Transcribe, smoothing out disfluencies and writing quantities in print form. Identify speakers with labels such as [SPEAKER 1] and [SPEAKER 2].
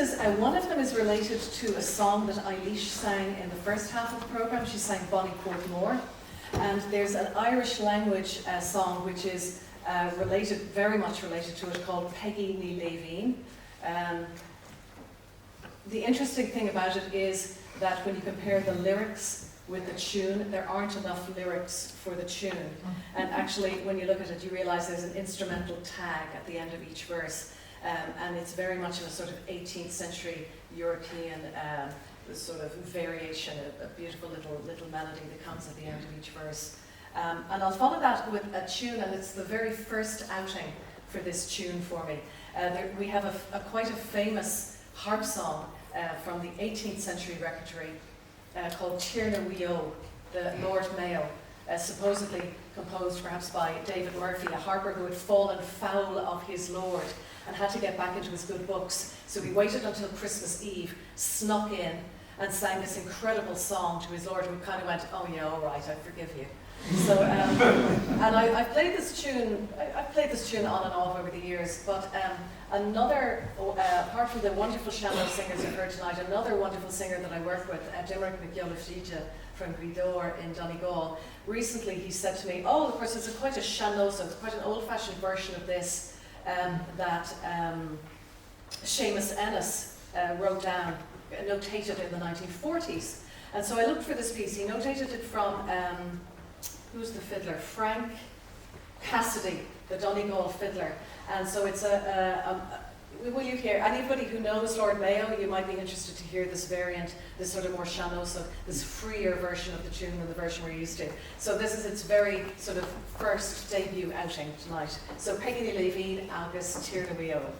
[SPEAKER 1] is, one of them is related to a song that Eilish sang in the first half of the programme. She sang Bonnie Portmore. And there's an Irish language song which is very much related to it, called Peigí Ní Shléibhinn. The interesting thing about it is that when you compare the lyrics with the tune, there aren't enough lyrics for the tune. And actually, when you look at it, you realise there's an instrumental tag at the end of each verse. And it's very much in a sort of 18th century European sort of variation, a beautiful little melody that comes at the end of each verse. And I'll follow that with a tune, and it's the very first outing for this tune for me. We have quite a famous harp song from the 18th century repertory called Tiarna Mhuigh Eo, the Lord Mayo, supposedly composed perhaps by David Murphy, a harper who had fallen foul of his lord and had to get back into his good books. So he waited until Christmas Eve, snuck in, and sang this incredible song to his lord, who kind of went, "Oh yeah, all right, I forgive you." So, and I've played this tune on and off over the years, but another, apart from the wonderful cello singers you've heard tonight, another wonderful singer that I work with, Diarna Mhuigh Eo from Gweedore in Donegal, recently he said to me, "Oh, of course, it's quite a seanlosa, it's quite an old-fashioned version of this that Seamus Ennis wrote down, notated in the 1940s." And so I looked for this piece. He notated it from, who's the fiddler? Frank Cassidy, the Donegal fiddler. And so it's will you hear, anybody who knows Lord Mayo, you might be interested to hear this variant, this sort of more seanlosa, this freer version of the tune than the version we're used to. So this is its very sort of first debut outing tonight. So Peigí Ní Shléibhinn agus Tiarna Mhuigh Eo.